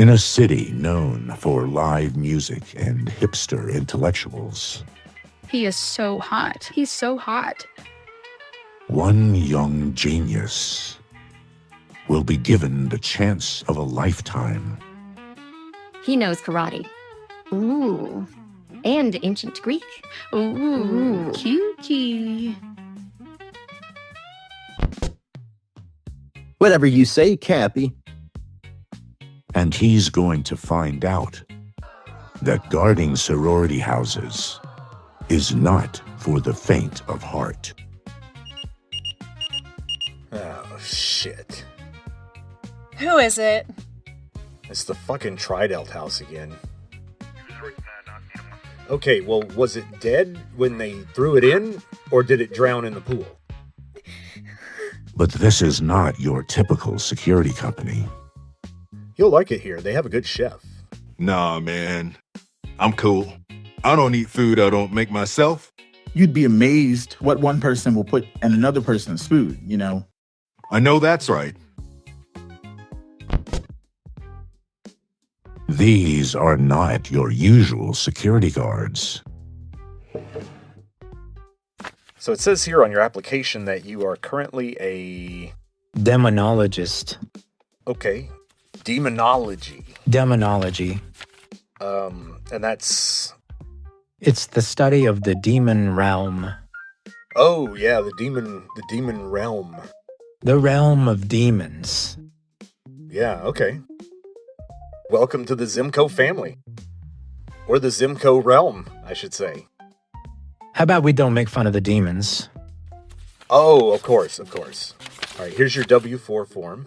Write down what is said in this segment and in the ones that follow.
In a city known for live music and hipster intellectuals, He is so hot. He's so hot. one young genius will be given the chance of a lifetime. He knows karate. Ooh. And ancient Greek. Ooh. Kinky. Whatever you say, Cappy. And he's going to find out that guarding sorority houses is not for the faint of heart. Oh, shit. Who is it? It's the fucking Tridelt house again. Okay, well, was it dead when they threw it in, or did it drown in the pool? But this is not your typical security company. You'll like it here. They have a good chef. Nah, man. I'm cool. I don't eat food I don't make myself. You'd be amazed what one person will put in another person's food, you know? I know that's right. These are not your usual security guards. So it says here on your application that you are currently a... Demonologist. Okay. Demonology. Demonology. And that's... It's the study of the demon realm. Oh, yeah, the demon realm. The realm of demons. Yeah, okay. Welcome to the Zimco family. Or the Zimco realm, I should say. How about we don't make fun of the demons? Oh, of course. All right, here's your W-4 form.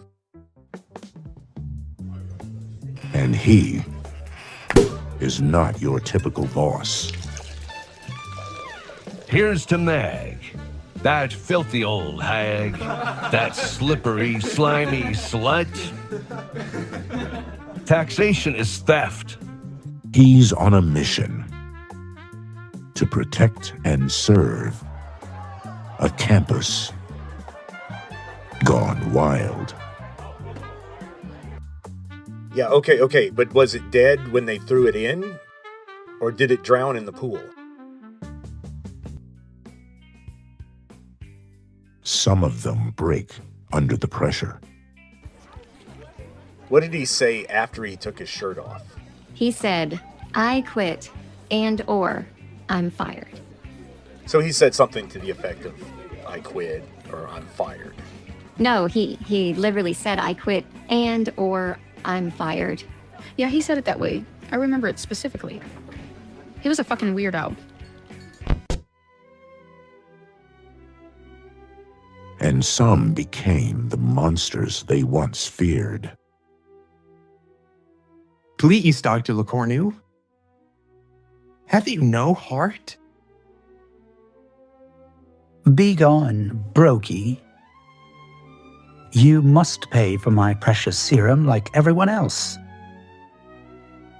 And he is not your typical boss. Here's to Mag. That filthy old hag. That slippery, slimy slut. Taxation is theft. He's on a mission to protect and serve a campus gone wild. Yeah, okay, but was it dead when they threw it in? Or did it drown in the pool? Some of them break under the pressure. What did he say after he took his shirt off? He said, I quit and or I'm fired. So he said something to the effect of, I quit or I'm fired. No, he literally said, I quit and or I'm fired. Yeah, he said it that way. I remember it specifically. He was a fucking weirdo. And some became the monsters they once feared. Please, Dr. LeCornu. Have you no heart? Begone, brokey. You must pay for my precious serum like everyone else.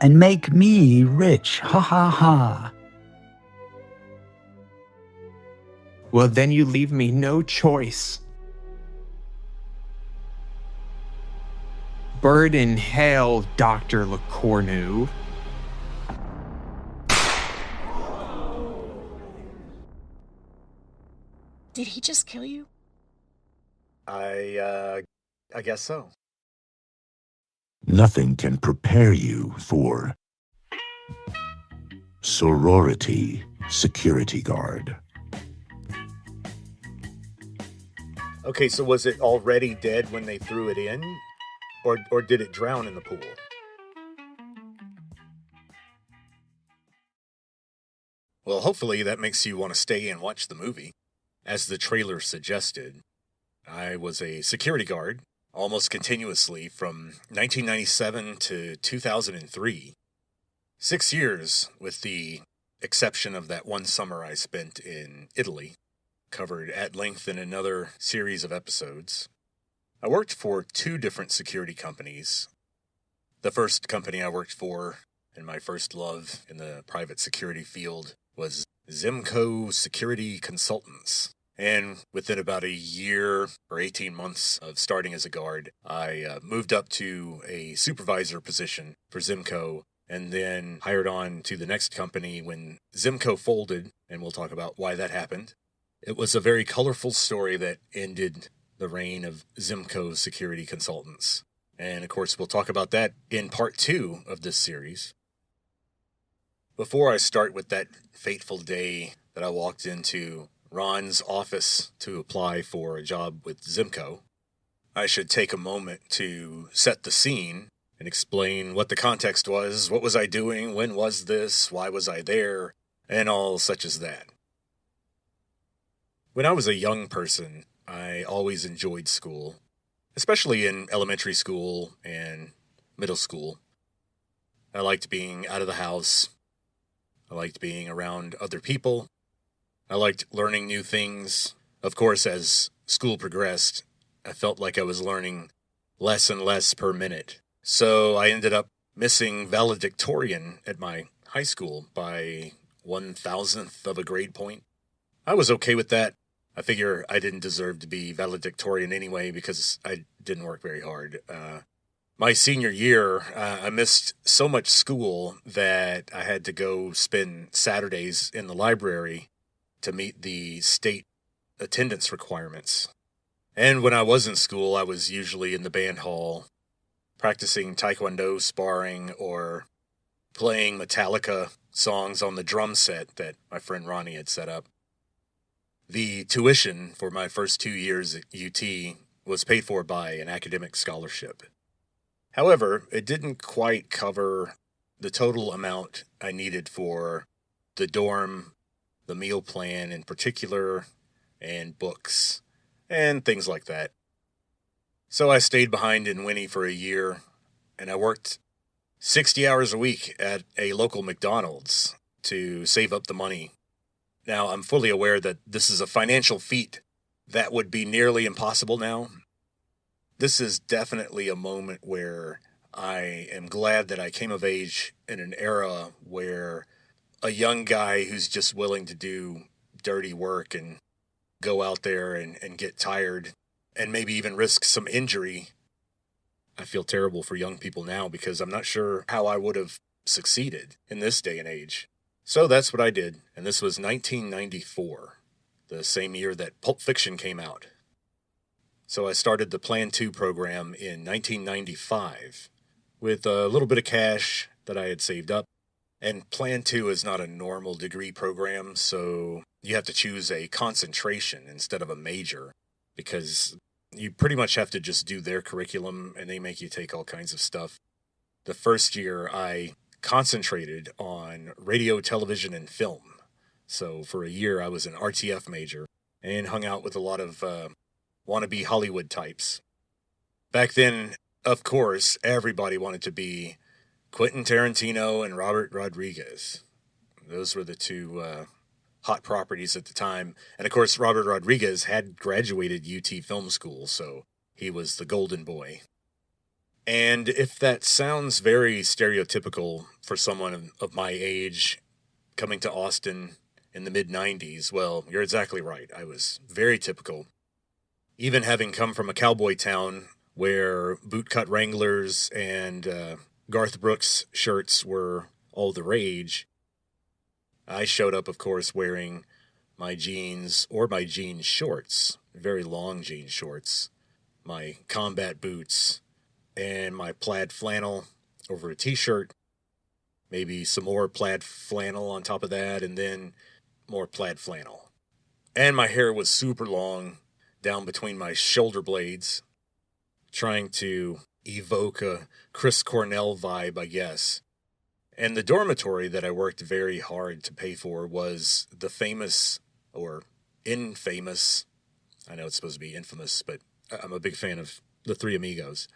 And make me rich, ha ha ha. Well, then you leave me no choice. Bird in hell, Dr. LeCornu. Did he just kill you? I guess so. Nothing can prepare you for Sorority Security Guard. Okay, so was it already dead when they threw it in? Or did it drown in the pool? Well, hopefully that makes you want to stay and watch the movie. As the trailer suggested, I was a security guard almost continuously from 1997 to 2003. 6 years, with the exception of that one summer I spent in Italy, covered at length in another series of episodes. I worked for 2 different security companies. The first company I worked for, and my first love in the private security field, was Zimco Security Consultants. And within about a year or 18 months of starting as a guard, I moved up to a supervisor position for Zimco, and then hired on to the next company when Zimco folded, and we'll talk about why that happened. It was a very colorful story that ended the reign of Zimco security consultants. And of course, we'll talk about that in part 2 of this series. Before I start with that fateful day that I walked into Ron's office to apply for a job with Zimco, I should take a moment to set the scene and explain what the context was, what was I doing, when was this, why was I there, and all such as that. When I was a young person, I always enjoyed school, especially in elementary school and middle school. I liked being out of the house. I liked being around other people. I liked learning new things. Of course, as school progressed, I felt like I was learning less and less per minute. So I ended up missing valedictorian at my high school by 1,000th of a grade point. I was okay with that. I figure I didn't deserve to be valedictorian anyway because I didn't work very hard. My senior year, I missed so much school that I had to go spend Saturdays in the library to meet the state attendance requirements. And when I was in school, I was usually in the band hall, practicing Taekwondo sparring or playing Metallica songs on the drum set that my friend Ronnie had set up. The tuition for my first 2 years at UT was paid for by an academic scholarship. However, it didn't quite cover the total amount I needed for the dorm, the meal plan in particular, and books, and things like that. So I stayed behind in Winnie for a year, and I worked 60 hours a week at a local McDonald's to save up the money. Now, I'm fully aware that this is a financial feat that would be nearly impossible now. This is definitely a moment where I am glad that I came of age in an era where a young guy who's just willing to do dirty work and go out there and get tired and maybe even risk some injury. I feel terrible for young people now because I'm not sure how I would have succeeded in this day and age. So that's what I did, and this was 1994, the same year that Pulp Fiction came out. So I started the Plan 2 program in 1995 with a little bit of cash that I had saved up. And Plan 2 is not a normal degree program, so you have to choose a concentration instead of a major because you pretty much have to just do their curriculum and they make you take all kinds of stuff. The first year I concentrated on radio, television, and film. So for a year I was an RTF major and hung out with a lot of wannabe Hollywood types. Back then, of course, everybody wanted to be Quentin Tarantino and Robert Rodriguez. Those were the two hot properties at the time. And of course, Robert Rodriguez had graduated UT Film School, so he was the golden boy. And if that sounds very stereotypical for someone of my age coming to Austin in the mid-90s, well, you're exactly right. I was very typical. Even having come from a cowboy town where bootcut Wranglers and Garth Brooks shirts were all the rage, I showed up, of course, wearing my jeans or my jean shorts, very long jean shorts, my combat boots, and my plaid flannel over a t-shirt, maybe some more plaid flannel on top of that, and then more plaid flannel. And my hair was super long, down between my shoulder blades, trying to evoke a Chris Cornell vibe, I guess. And the dormitory that I worked very hard to pay for was the famous, or infamous, I know it's supposed to be infamous, but I'm a big fan of the Three Amigos,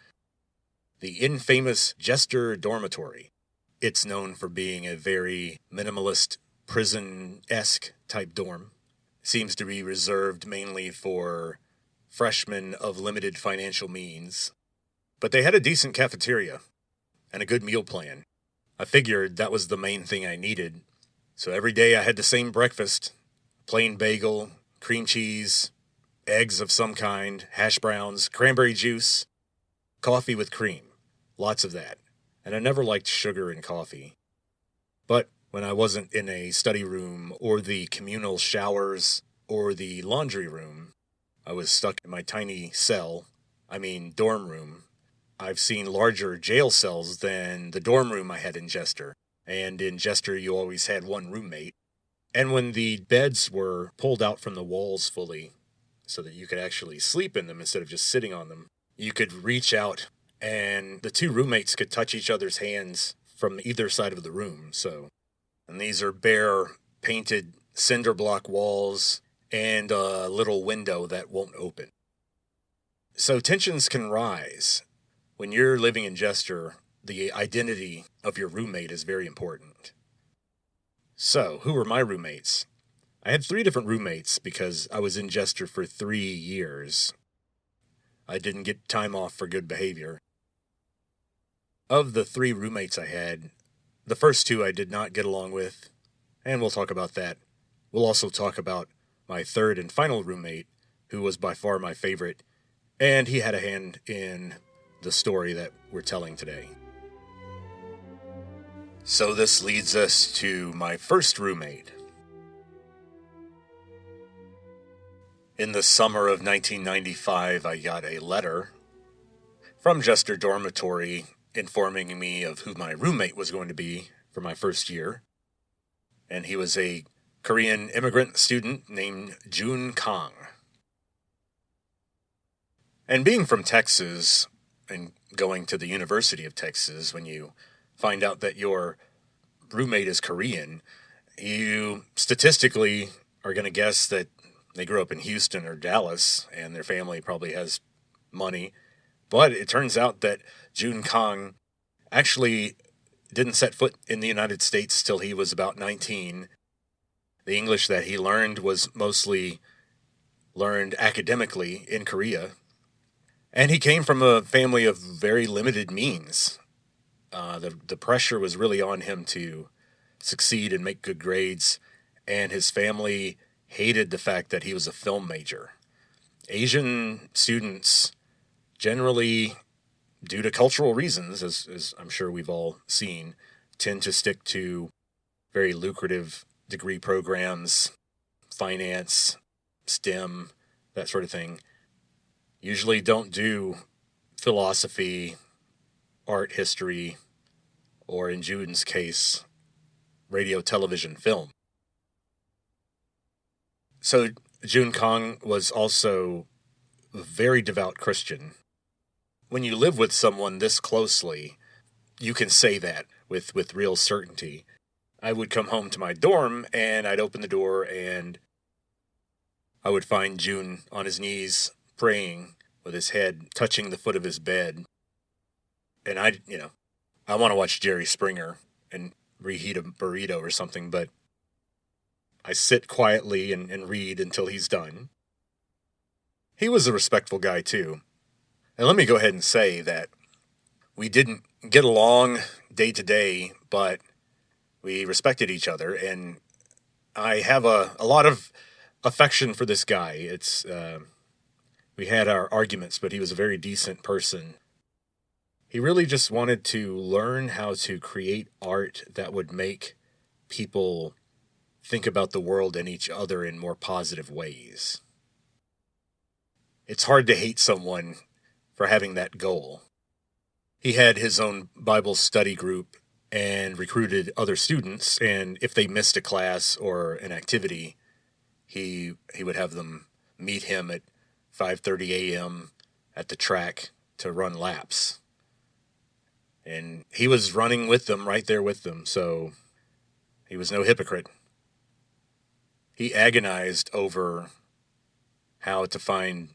the infamous Jester Dormitory. It's known for being a very minimalist, prison-esque type dorm. Seems to be reserved mainly for freshmen of limited financial means. But they had a decent cafeteria and a good meal plan. I figured that was the main thing I needed. So every day I had the same breakfast, plain bagel, cream cheese, eggs of some kind, hash browns, cranberry juice, coffee with cream. Lots of that. And I never liked sugar in coffee. But when I wasn't in a study room or the communal showers or the laundry room, I was stuck in my tiny dorm room. I've seen larger jail cells than the dorm room I had in Jester. And in Jester, you always had one roommate. And when the beds were pulled out from the walls fully, so that you could actually sleep in them instead of just sitting on them, you could reach out and the two roommates could touch each other's hands from either side of the room. And these are bare, painted cinder block walls and a little window that won't open. So tensions can rise. When you're living in Jester, the identity of your roommate is very important. So, who were my roommates? I had 3 different roommates because I was in Jester for 3 years. I didn't get time off for good behavior. Of the 3 roommates I had, the first 2 I did not get along with, and we'll talk about that. We'll also talk about my 3rd and final roommate, who was by far my favorite, and he had a hand in the story that we're telling today. So this leads us to my first roommate. In the summer of 1995, I got a letter from Jester Dormitory informing me of who my roommate was going to be for my first year. And he was a Korean immigrant student named Jun Kang. And being from Texas and going to the University of Texas, when you find out that your roommate is Korean, you statistically are going to guess that they grew up in Houston or Dallas and their family probably has money. But it turns out that Jun Kang actually didn't set foot in the United States till he was about 19. The English that he learned was mostly learned academically in Korea. And he came from a family of very limited means. The pressure was really on him to succeed and make good grades, and his family hated the fact that he was a film major. Asian students generally, due to cultural reasons, as I'm sure we've all seen, tend to stick to very lucrative degree programs, finance, STEM, that sort of thing. Usually don't do philosophy, art history, or in Jun's case, radio, television, film. So Jun Kang was also a very devout Christian. When you live with someone this closely, you can say that with real certainty. I would come home to my dorm, and I'd open the door, and I would find Jun on his knees praying with his head touching the foot of his bed. And I want to watch Jerry Springer and reheat a burrito or something, but I sit quietly and read until he's done. He was a respectful guy, too. And let me go ahead and say that we didn't get along day to day, but we respected each other, and I have a lot of affection for this guy. We had our arguments, but he was a very decent person. He really just wanted to learn how to create art that would make people think about the world and each other in more positive ways. It's hard to hate someone for having that goal. He had his own Bible study group and recruited other students, and if they missed a class or an activity, he would have them meet him at 5:30 a.m. at the track to run laps. And he was running with them, right there with them, so he was no hypocrite. He agonized over how to find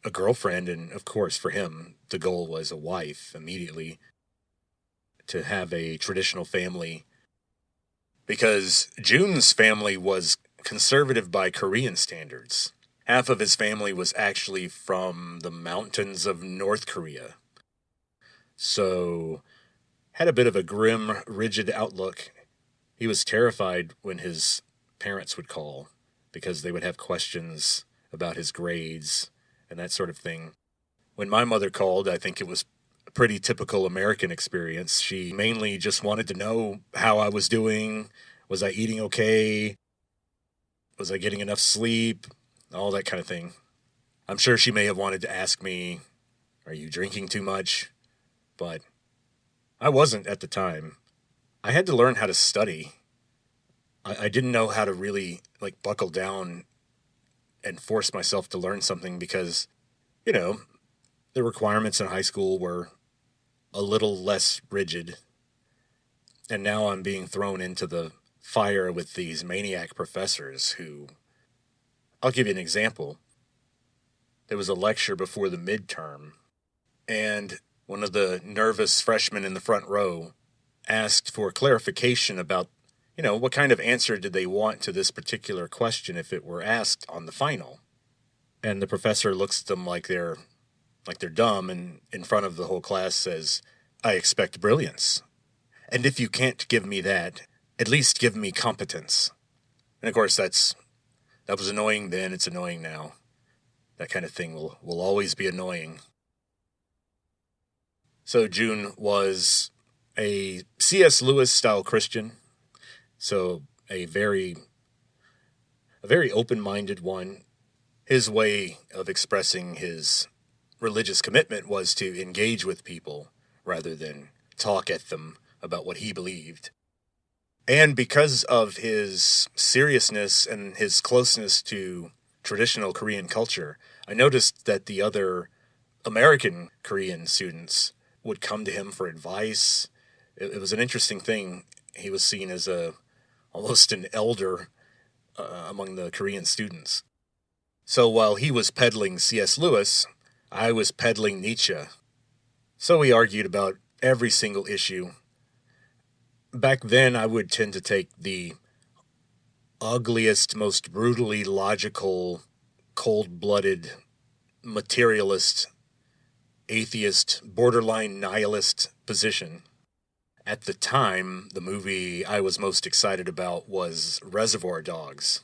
a girlfriend, and of course for him, the goal was a wife immediately, to have a traditional family. Because Jun's family was conservative by Korean standards. Half of his family was actually from the mountains of North Korea. So, had a bit of a grim, rigid outlook. He was terrified when his parents would call. because they would have questions about his grades and that sort of thing. When my mother called, I think it was a pretty typical American experience. She mainly just wanted to know how I was doing. Was I eating okay? Was I getting enough sleep? All that kind of thing. I'm sure she may have wanted to ask me, are you drinking too much? But I wasn't at the time. I had to learn how to study. I didn't know how to really buckle down and force myself to learn something because, the requirements in high school were a little less rigid. And now I'm being thrown into the fire with these maniac professors who, I'll give you an example. There was a lecture before the midterm, and one of the nervous freshmen in the front row asked for clarification about, what kind of answer did they want to this particular question if it were asked on the final. And the professor looks at them like they're dumb, and in front of the whole class says, I expect brilliance. And if you can't give me that, at least give me competence. And of course, that was annoying then, it's annoying now. That kind of thing will always be annoying. So June was a C.S. Lewis-style Christian, so a very open-minded one. His way of expressing his religious commitment was to engage with people rather than talk at them about what he believed. And because of his seriousness and his closeness to traditional Korean culture, I noticed that the other American Korean students would come to him for advice. It was an interesting thing. He was seen as almost an elder among the Korean students. So while he was peddling C.S. Lewis, I was peddling Nietzsche. So we argued about every single issue. Back then, I would tend to take the ugliest, most brutally logical, cold-blooded, materialist, atheist, borderline nihilist position. At the time, the movie I was most excited about was Reservoir Dogs.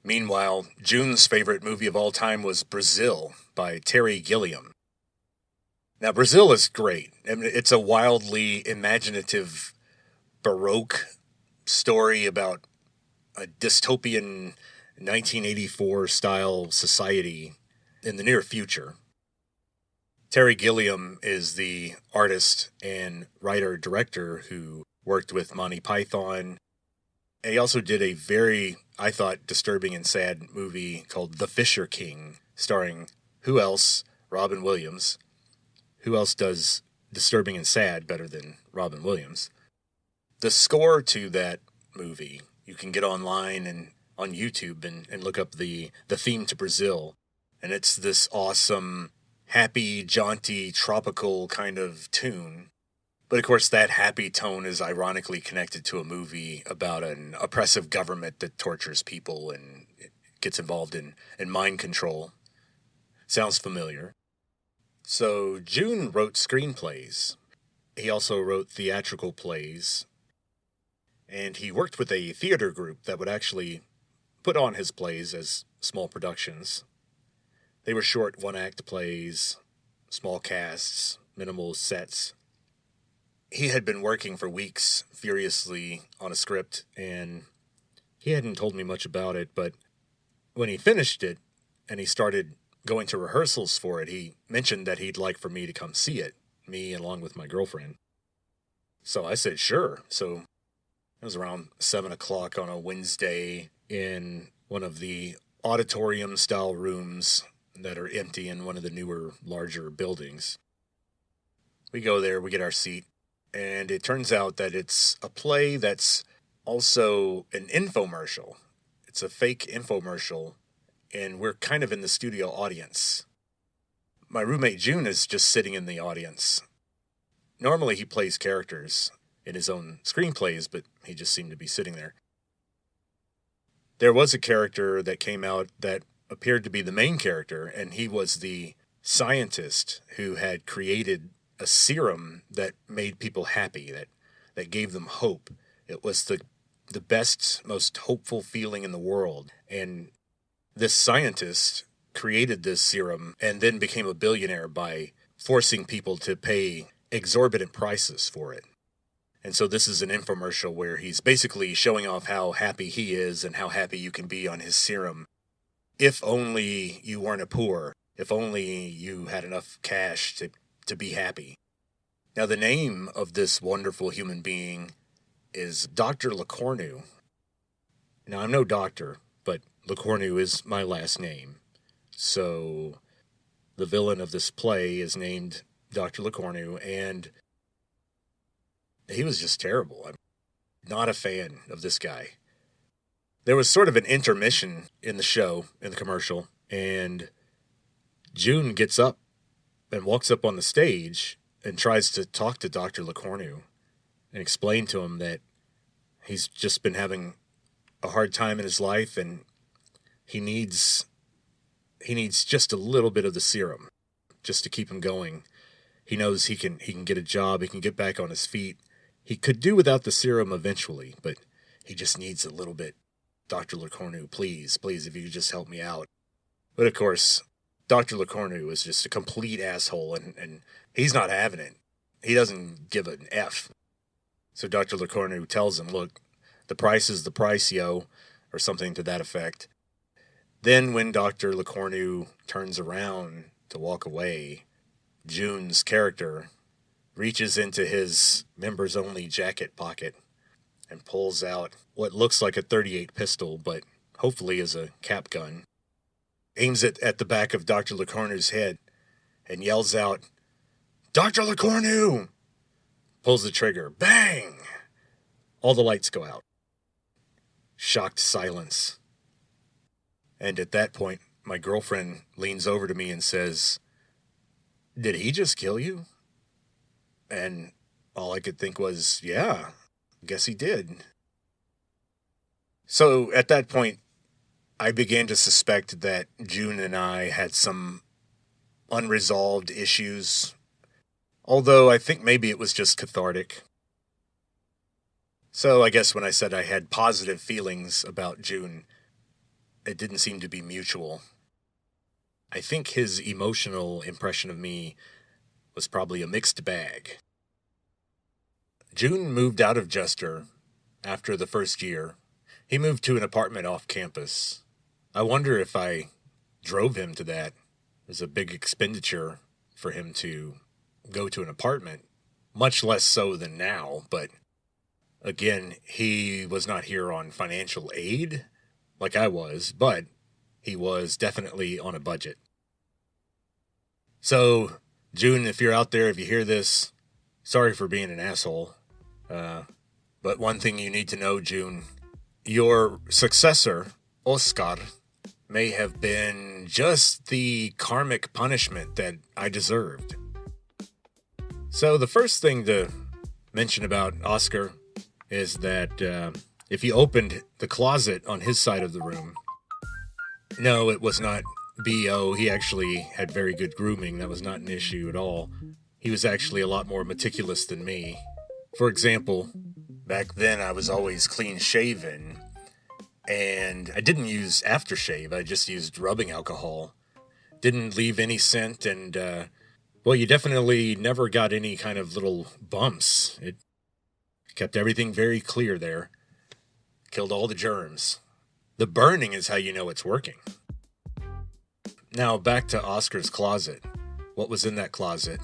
Meanwhile, June's favorite movie of all time was Brazil by Terry Gilliam. Now, Brazil is great. I mean, it's a wildly imaginative, Baroque story about a dystopian 1984-style society in the near future. Terry Gilliam is the artist and writer-director who worked with Monty Python. He also did a very, I thought, disturbing and sad movie called The Fisher King, starring who else? Robin Williams. Who else does disturbing and sad better than Robin Williams? The score to that movie, you can get online and on YouTube and look up the theme to Brazil. And it's this awesome, happy, jaunty, tropical kind of tune. But of course, that happy tone is ironically connected to a movie about an oppressive government that tortures people and gets involved in mind control. Sounds familiar. So June wrote screenplays. He also wrote theatrical plays. And he worked with a theater group that would actually put on his plays as small productions. They were short one-act plays, small casts, minimal sets. He had been working for weeks furiously on a script, and he hadn't told me much about it, but when he finished it and he started going to rehearsals for it, he mentioned that he'd like for me to come see it, me along with my girlfriend. So I said, sure. So it was around 7 o'clock on a Wednesday in one of the auditorium-style rooms that are empty in one of the newer, larger buildings. We go there, we get our seat, and it turns out that it's a play that's also an infomercial. It's a fake infomercial, and we're kind of in the studio audience. My roommate June is just sitting in the audience. Normally he plays characters in his own screenplays, but he just seemed to be sitting there. There was a character that came out that appeared to be the main character, and he was the scientist who had created a serum that made people happy, that gave them hope. It was the the best, most hopeful feeling in the world. And this scientist created this serum and then became a billionaire by forcing people to pay exorbitant prices for it. And so this is an infomercial where he's basically showing off how happy he is and how happy you can be on his serum. If only you weren't a poor, if only you had enough cash to be happy. Now, the name of this wonderful human being is Dr. LeCornu. Now, I'm no doctor, but LeCornu is my last name. So the villain of this play is named Dr. LeCornu, and he was just terrible. I'm not a fan of this guy. There was sort of an intermission in the show, in the commercial, and June gets up and walks up on the stage and tries to talk to Dr. LeCornu and explain to him that he's just been having a hard time in his life and he needs just a little bit of the serum just to keep him going. He knows he can get a job, he can get back on his feet. He could do without the serum eventually, but he just needs a little bit. Dr. LeCornu, please, if you could just help me out. But of course, Dr. LeCornu is just a complete asshole, and he's not having it. He doesn't give an F. So Dr. LeCornu tells him, look, the price is the price, yo, or something to that effect. Then when Dr. LeCornu turns around to walk away, June's character reaches into his members-only jacket pocket and pulls out what looks like a .38 pistol, but hopefully is a cap gun, aims it at the back of Dr. LeCornu's head, and yells out, Dr. LeCornu! Pulls the trigger. Bang! All the lights go out. Shocked silence. And at that point, my girlfriend leans over to me and says, did he just kill you? And all I could think was, yeah, guess he did. So at that point, I began to suspect that June and I had some unresolved issues, although I think maybe it was just cathartic. So I guess when I said I had positive feelings about June, it didn't seem to be mutual. I think his emotional impression of me was probably a mixed bag. June moved out of Jester after the first year. He moved to an apartment off campus. I wonder if I drove him to that. It was a big expenditure for him to go to an apartment, much less so than now, but again, he was not here on financial aid like I was, but he was definitely on a budget. So, June, if you're out there, if you hear this, sorry for being an asshole. But one thing you need to know, June, your successor, Oscar, may have been just the karmic punishment that I deserved. So the first thing to mention about Oscar is that if you opened the closet on his side of the room, no, it was not B.O. He actually had very good grooming. That was not an issue at all. He was actually a lot more meticulous than me. For example, back then I was always clean shaven, and I didn't use aftershave. I just used rubbing alcohol. Didn't leave any scent, and, well, you definitely never got any kind of little bumps. It kept everything very clear there. Killed all the germs. The burning is how you know it's working. Now, back to Oscar's closet. What was in that closet?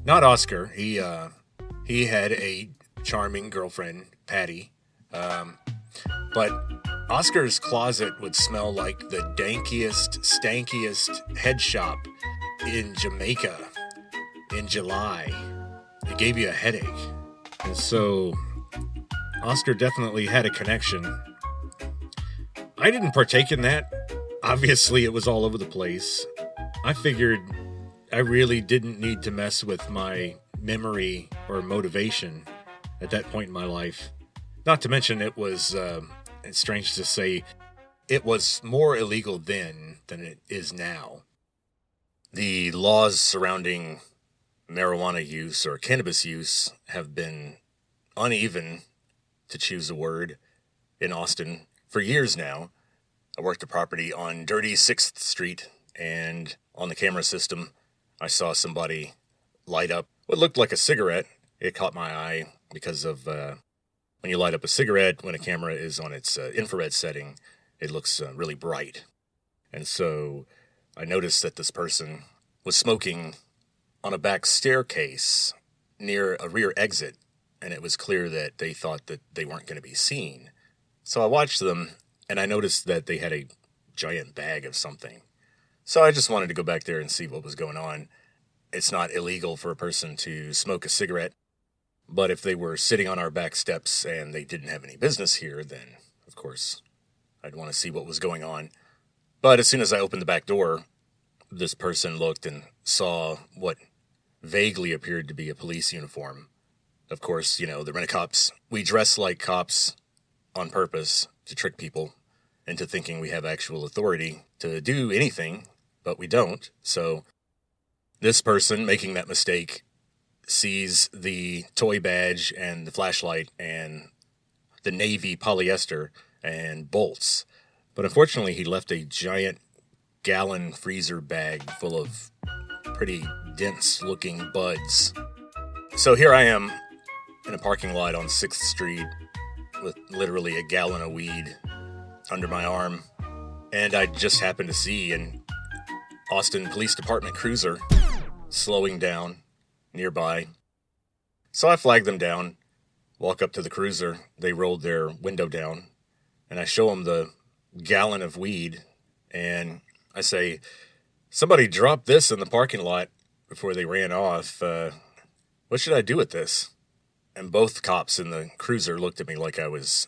Not Oscar. He had a charming girlfriend, Patty. But Oscar's closet would smell like the dankiest, stankiest head shop in Jamaica in July. It gave you a headache. And so Oscar definitely had a connection. I didn't partake in that. Obviously, it was all over the place. I figured I really didn't need to mess with my memory or motivation at that point in my life. Not to mention it was, it's strange to say, it was more illegal then than it is now. The laws surrounding marijuana use or cannabis use have been uneven to choose a word, in Austin for years now. I worked a property on dirty 6th Street, and on the camera system, I saw somebody light up what looked like a cigarette. It caught my eye because of when you light up a cigarette, when a camera is on its infrared setting, it looks really bright. And so I noticed that this person was smoking on a back staircase near a rear exit, and it was clear that they thought that they weren't going to be seen. So I watched them, and I noticed that they had a giant bag of something. So I just wanted to go back there and see what was going on. It's not illegal for a person to smoke a cigarette, but if they were sitting on our back steps and they didn't have any business here, then, of course, I'd want to see what was going on. But as soon as I opened the back door, this person looked and saw what vaguely appeared to be a police uniform. Of course, the rent-a-cops, we dress like cops on purpose to trick people into thinking we have actual authority to do anything, but we don't. So this person making that mistake sees the toy badge and the flashlight and the navy polyester and bolts. But unfortunately, he left a giant gallon freezer bag full of pretty dense-looking buds. So here I am in a parking lot on 6th Street with literally a gallon of weed under my arm. And I just happened to see an Austin Police Department cruiser slowing down nearby. So I flagged them down, walk up to the cruiser. They rolled their window down, and I show them the gallon of weed, and I say, somebody dropped this in the parking lot before they ran off. What should I do with this? And both cops in the cruiser looked at me like I was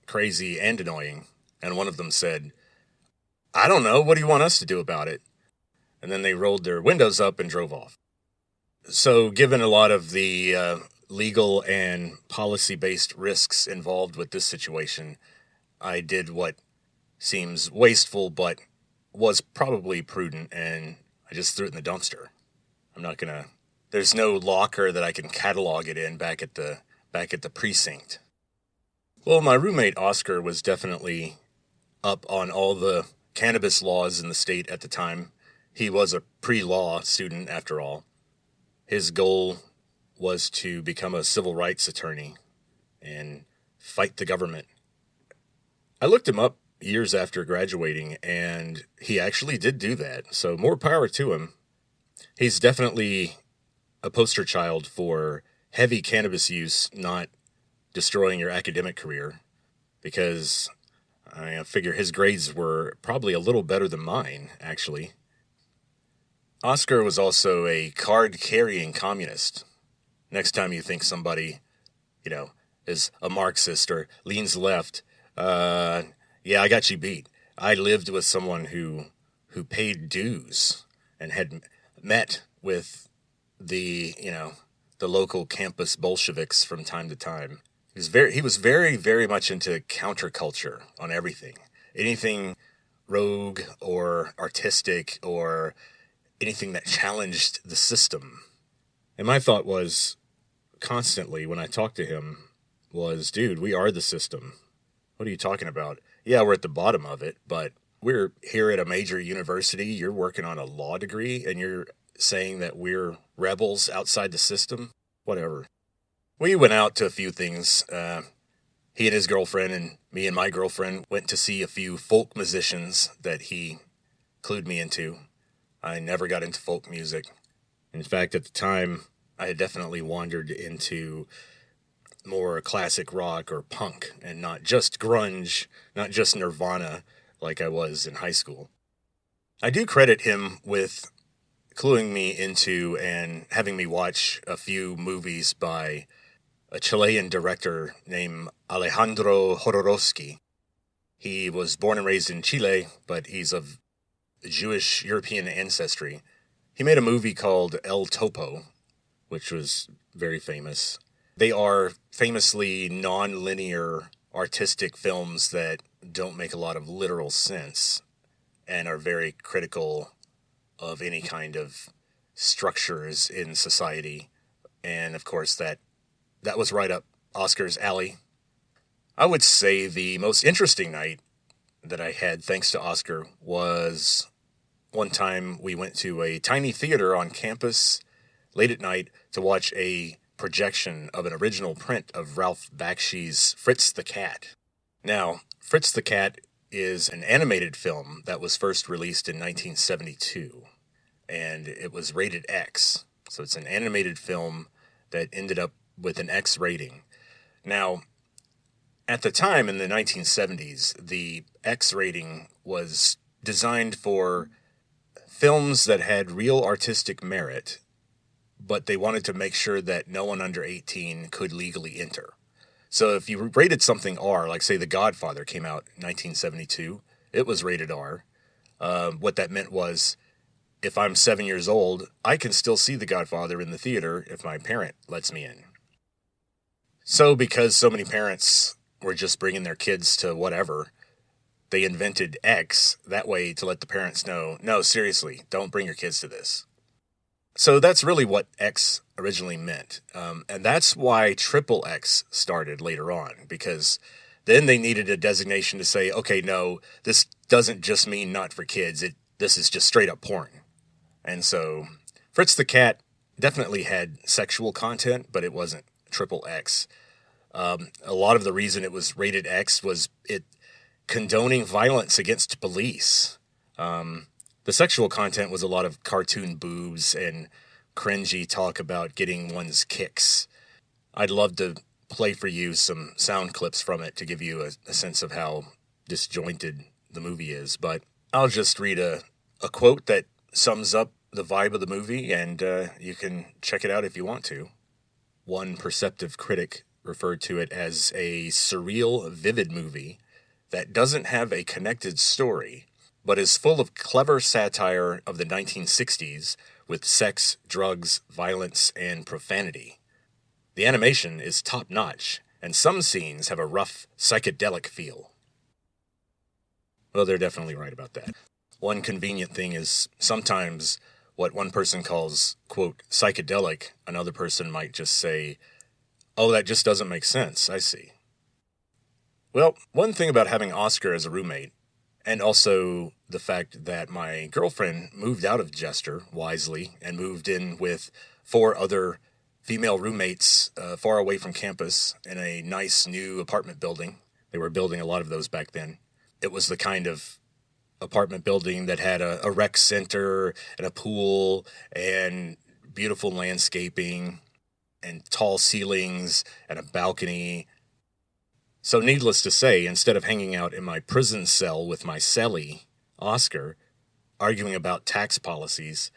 crazy and annoying. And one of them said, I don't know. What do you want us to do about it? And then they rolled their windows up and drove off. So given a lot of the legal and policy-based risks involved with this situation, I did what seems wasteful but was probably prudent, and I just threw it in the dumpster. I'm not going to... There's no locker that I can catalog it in back at the precinct. Well, my roommate Oscar was definitely up on all the cannabis laws in the state at the time. He was a pre-law student, after all. His goal was to become a civil rights attorney and fight the government. I looked him up years after graduating, and he actually did do that, so more power to him. He's definitely a poster child for heavy cannabis use not destroying your academic career, because I figure his grades were probably a little better than mine, actually. Oscar was also a card-carrying communist. Next time you think somebody, is a Marxist or leans left, yeah, I got you beat. I lived with someone who paid dues and had met with the local campus Bolsheviks from time to time. He was very, very much into counterculture on everything. Anything rogue or artistic or anything that challenged the system. And my thought was constantly when I talked to him was, dude, we are the system. What are you talking about? Yeah, we're at the bottom of it, but we're here at a major university. You're working on a law degree, and you're saying that we're rebels outside the system? Whatever. We went out to a few things. He and his girlfriend and me and my girlfriend went to see a few folk musicians that he clued me into. I never got into folk music. In fact, at the time, I had definitely wandered into more classic rock or punk, and not just grunge, not just Nirvana like I was in high school. I do credit him with cluing me into and having me watch a few movies by a Chilean director named Alejandro Jodorowsky. He was born and raised in Chile, but he's of Jewish European ancestry. He made a movie called El Topo, which was very famous. They are famously non-linear artistic films that don't make a lot of literal sense and are very critical of any kind of structures in society. And of course that was right up Oscar's alley. I would say the most interesting night that I had, thanks to Oscar, was one time we went to a tiny theater on campus late at night to watch a projection of an original print of Ralph Bakshi's Fritz the Cat. Now, Fritz the Cat is an animated film that was first released in 1972, and it was rated X. So it's an animated film that ended up with an X rating. Now, at the time in the 1970s, the X rating was designed for films that had real artistic merit, but they wanted to make sure that no one under 18 could legally enter. So if you rated something R, like say The Godfather came out in 1972, it was rated R. What that meant was, if I'm 7 years old, I can still see The Godfather in the theater if my parent lets me in. So because so many parents were just bringing their kids to whatever, they invented X that way to let the parents know, no, seriously, don't bring your kids to this. So that's really what X originally meant. And that's why Triple X started later on, because then they needed a designation to say, okay, no, this doesn't just mean not for kids. This is just straight up porn. And so Fritz the Cat definitely had sexual content, but it wasn't Triple X. A lot of the reason it was rated X was it condoning violence against police. The sexual content was a lot of cartoon boobs and cringy talk about getting one's kicks. I'd love to play for you some sound clips from it to give you a sense of how disjointed the movie is, but I'll just read a quote that sums up the vibe of the movie, and you can check it out if you want to. One perceptive critic referred to it as a surreal, vivid movie that doesn't have a connected story, but is full of clever satire of the 1960s with sex, drugs, violence, and profanity. The animation is top-notch, and some scenes have a rough, psychedelic feel. Well, they're definitely right about that. One convenient thing is sometimes what one person calls, quote, psychedelic, another person might just say, oh, that just doesn't make sense, I see. Well, one thing about having Oscar as a roommate, and also the fact that my girlfriend moved out of Jester wisely and moved in with 4 other female roommates far away from campus in a nice new apartment building. They were building a lot of those back then. It was the kind of apartment building that had a rec center and a pool and beautiful landscaping and tall ceilings and a balcony. So needless to say, instead of hanging out in my prison cell with my Shelly, Oscar, arguing about tax policies,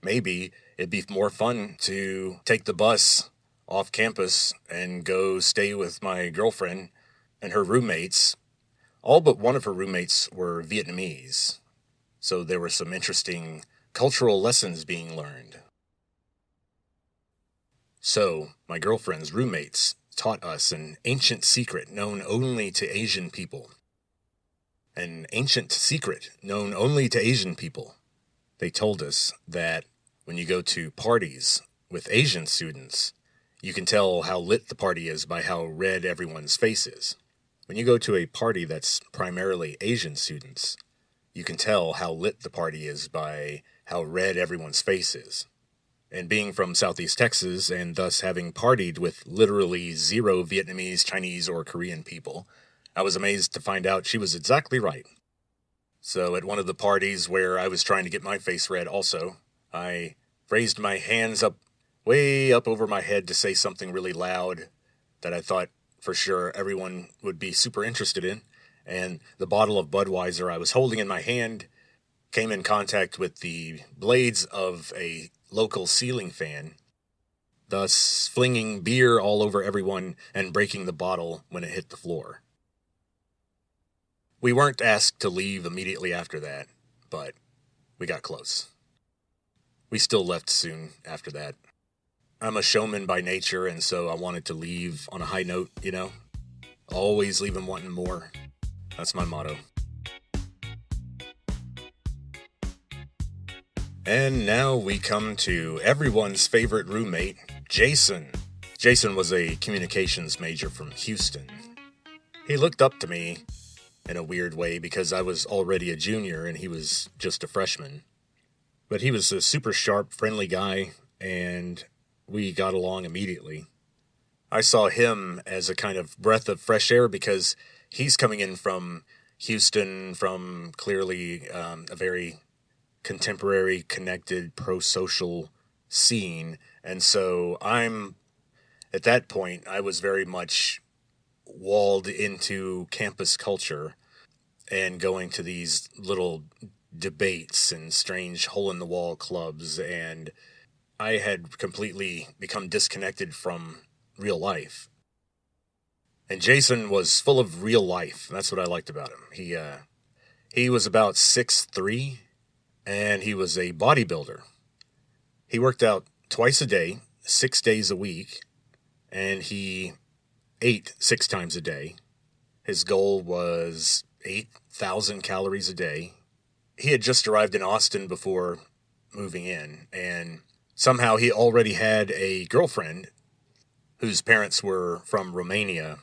maybe it'd be more fun to take the bus off campus and go stay with my girlfriend and her roommates. All but one of her roommates were Vietnamese, so there were some interesting cultural lessons being learned. So, my girlfriend's roommates taught us an ancient secret known only to Asian people. An ancient secret known only to Asian people. They told us that when you go to parties with Asian students, you can tell how lit the party is by how red everyone's face is. When you go to a party that's primarily Asian students, you can tell how lit the party is by how red everyone's face is. And being from Southeast Texas, and thus having partied with literally 0 Vietnamese, Chinese, or Korean people, I was amazed to find out she was exactly right. So at one of the parties where I was trying to get my face red also, I raised my hands up, way up over my head to say something really loud that I thought for sure everyone would be super interested in, and the bottle of Budweiser I was holding in my hand came in contact with the blades of a local ceiling fan, thus flinging beer all over everyone and breaking the bottle when it hit the floor. We weren't asked to leave immediately after that, but we got close. We still left soon after that. I'm a showman by nature, and so I wanted to leave on a high note, you know? Always leave them wanting more. That's my motto. And now we come to everyone's favorite roommate, Jason. Jason was a communications major from Houston. He looked up to me in a weird way because I was already a junior and he was just a freshman. But he was a super sharp, friendly guy, and we got along immediately. I saw him as a kind of breath of fresh air because he's coming in from Houston, from clearly a very contemporary, connected, pro-social scene. And so at that point, I was very much walled into campus culture and going to these little debates and strange hole-in-the-wall clubs, and I had completely become disconnected from real life. And Jason was full of real life. That's what I liked about him. He was about 6'3", and he was a bodybuilder. He worked out twice a day, 6 days a week, and he ate 6 times a day. His goal was 8,000 calories a day. He had just arrived in Austin before moving in, and somehow he already had a girlfriend whose parents were from Romania.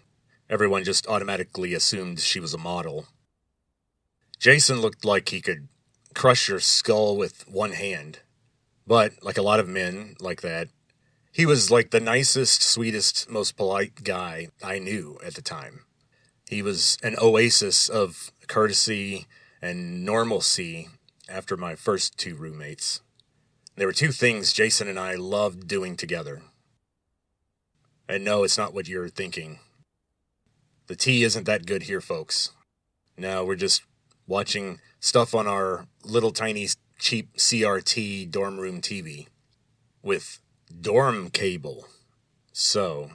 Everyone just automatically assumed she was a model. Jason looked like he could crush your skull with one hand, but like a lot of men like that, he was like the nicest, sweetest, most polite guy I knew at the time. He was an oasis of courtesy and normalcy after my first 2 roommates. There were 2 things Jason and I loved doing together. And no, it's not what you're thinking. The tea isn't that good here, folks. No, we're just watching stuff on our little tiny cheap CRT dorm room TV with dorm cable. So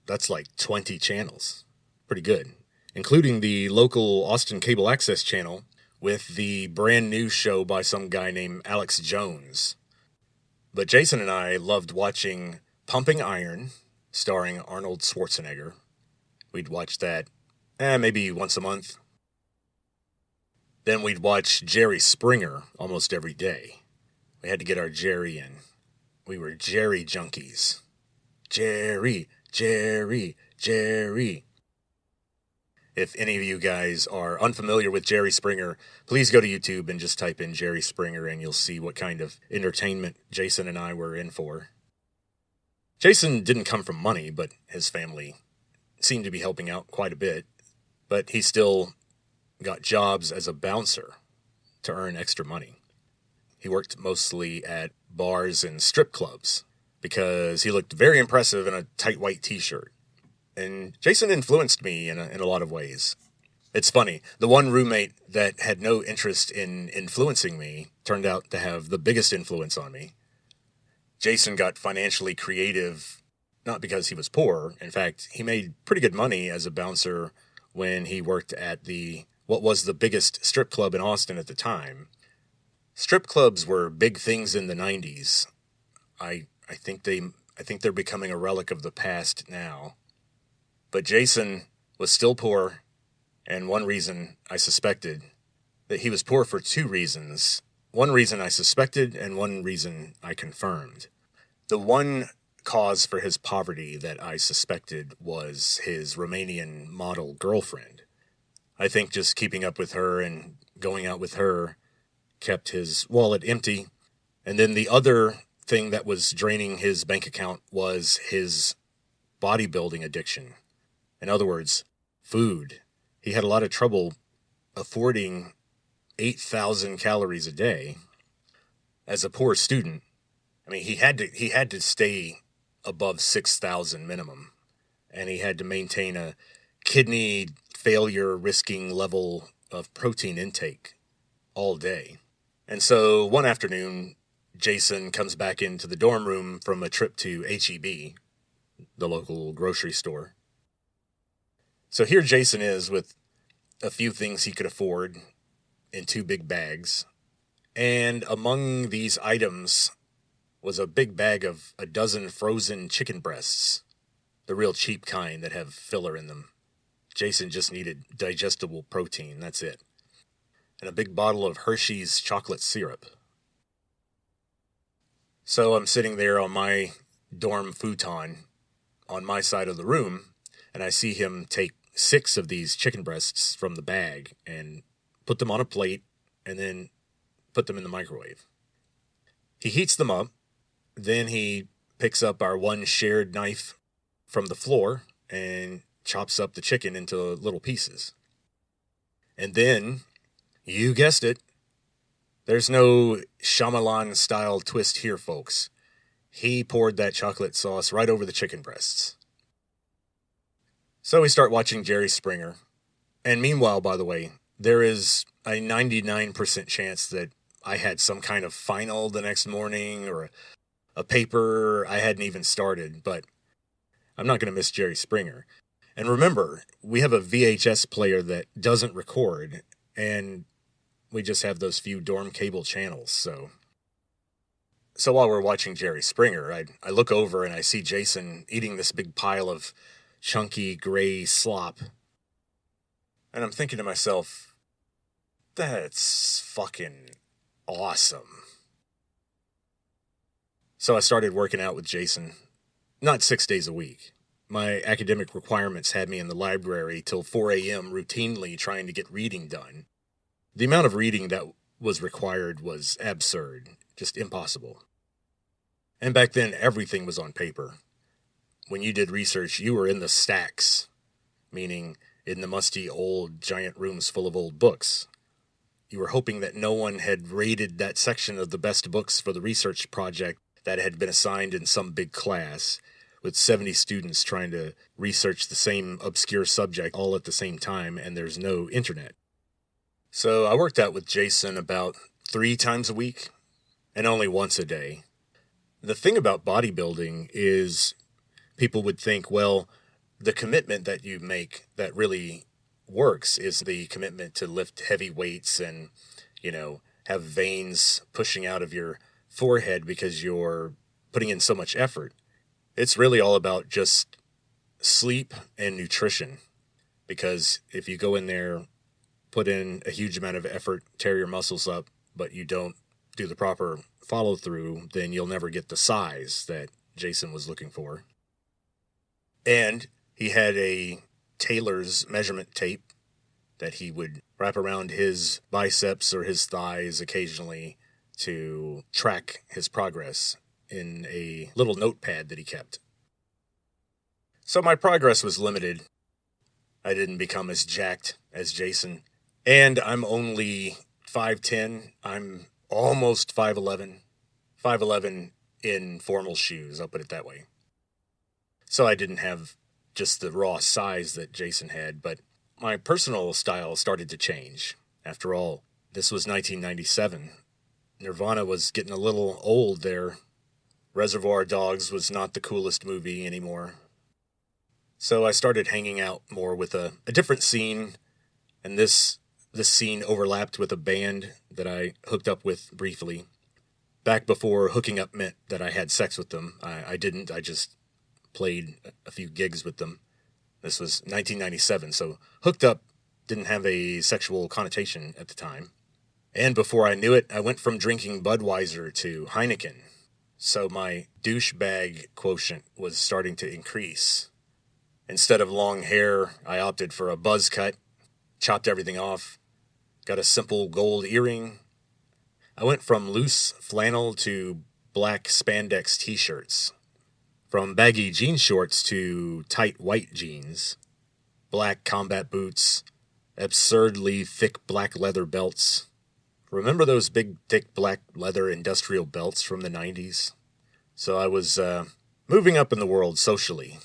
that's like 20 channels. Pretty good. Including the local Austin Cable Access channel with the brand new show by some guy named Alex Jones. But Jason and I loved watching Pumping Iron, starring Arnold Schwarzenegger. We'd watch that maybe once a month. Then we'd watch Jerry Springer almost every day. We had to get our Jerry in. We were Jerry junkies. Jerry, Jerry, Jerry. If any of you guys are unfamiliar with Jerry Springer, please go to YouTube and just type in Jerry Springer and you'll see what kind of entertainment Jason and I were in for. Jason didn't come from money, but his family seemed to be helping out quite a bit. But he still got jobs as a bouncer to earn extra money. He worked mostly at bars and strip clubs because he looked very impressive in a tight white t-shirt. And Jason influenced me in a lot of ways. It's funny, the one roommate that had no interest in influencing me turned out to have the biggest influence on me. Jason got financially creative, not because he was poor. In fact, he made pretty good money as a bouncer when he worked at what was the biggest strip club in Austin at the time. Strip clubs were big things in the 90s. I think they're becoming a relic of the past now. But Jason was still poor, and one reason I suspected that he was poor for 2 reasons. One reason I suspected, and one reason I confirmed. The one cause for his poverty that I suspected was his Romanian model girlfriend. I think just keeping up with her and going out with her kept his wallet empty. And then the other thing that was draining his bank account was his bodybuilding addiction. In other words, food. He had a lot of trouble affording 8,000 calories a day. As a poor student, I mean, he had to stay above 6,000 minimum, and he had to maintain a kidney failure risking level of protein intake all day. And so one afternoon, Jason comes back into the dorm room from a trip to H-E-B, the local grocery store. So here Jason is with a few things he could afford in 2 big bags. And among these items was a big bag of a dozen frozen chicken breasts, the real cheap kind that have filler in them. Jason just needed digestible protein, that's it. And a big bottle of Hershey's chocolate syrup. So I'm sitting there on my dorm futon on my side of the room, and I see him take 6 of these chicken breasts from the bag and put them on a plate and then put them in the microwave. He heats them up. Then he picks up our one shared knife from the floor and chops up the chicken into little pieces. And then, you guessed it, there's no Shyamalan-style twist here, folks. He poured that chocolate sauce right over the chicken breasts. So we start watching Jerry Springer. And meanwhile, by the way, there is a 99% chance that I had some kind of final the next morning or a paper I hadn't even started, but I'm not going to miss Jerry Springer. And remember, we have a VHS player that doesn't record, and we just have those few dorm cable channels, so while we're watching Jerry Springer, I look over and I see Jason eating this big pile of chunky gray slop. And I'm thinking to myself, that's fucking awesome. So I started working out with Jason, not 6 days a week. My academic requirements had me in the library till 4 a.m. routinely trying to get reading done. The amount of reading that was required was absurd, just impossible. And back then, everything was on paper. When you did research, you were in the stacks, meaning in the musty old giant rooms full of old books. You were hoping that no one had raided that section of the best books for the research project that had been assigned in some big class, with 70 students trying to research the same obscure subject all at the same time, and there's no internet. So I worked out with Jason about 3 times a week, and only once a day. The thing about bodybuilding is people would think, well, the commitment that you make that really works is the commitment to lift heavy weights and, have veins pushing out of your forehead because you're putting in so much effort. It's really all about just sleep and nutrition, because if you go in there, put in a huge amount of effort, tear your muscles up, but you don't do the proper follow through, then you'll never get the size that Jason was looking for. And he had a tailor's measurement tape that he would wrap around his biceps or his thighs occasionally to track his progress in a little notepad that he kept. So my progress was limited. I didn't become as jacked as Jason. And I'm only 5'10". I'm almost 5'11". 5'11" in formal shoes, I'll put it that way. So I didn't have just the raw size that Jason had, but my personal style started to change. After all, this was 1997. Nirvana was getting a little old there. Reservoir Dogs was not the coolest movie anymore. So I started hanging out more with a different scene, and this scene overlapped with a band that I hooked up with briefly. Back before hooking up meant that I had sex with them. I didn't. I just played a few gigs with them. This was 1997, so hooked up didn't have a sexual connotation at the time. And before I knew it, I went from drinking Budweiser to Heineken. So my douchebag quotient was starting to increase. Instead of long hair, I opted for a buzz cut, chopped everything off, got a simple gold earring. I went from loose flannel to black spandex t-shirts, from baggy jean shorts to tight white jeans, black combat boots, absurdly thick black leather belts. Remember those big, thick black leather industrial belts from the 90s? So I was moving up in the world socially.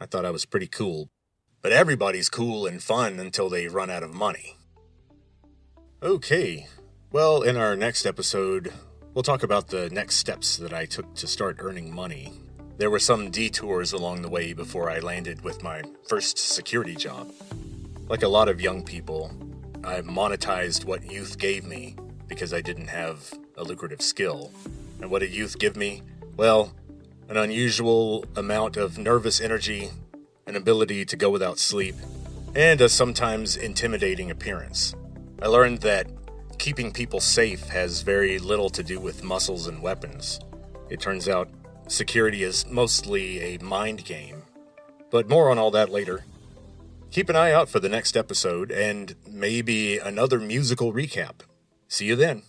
I thought I was pretty cool. But everybody's cool and fun until they run out of money. Okay, well, in our next episode, we'll talk about the next steps that I took to start earning money. There were some detours along the way before I landed with my first security job. Like a lot of young people, I monetized what youth gave me because I didn't have a lucrative skill. And what did youth give me? Well, an unusual amount of nervous energy, an ability to go without sleep, and a sometimes intimidating appearance. I learned that keeping people safe has very little to do with muscles and weapons. It turns out security is mostly a mind game. But more on all that later. Keep an eye out for the next episode and maybe another musical recap. See you then.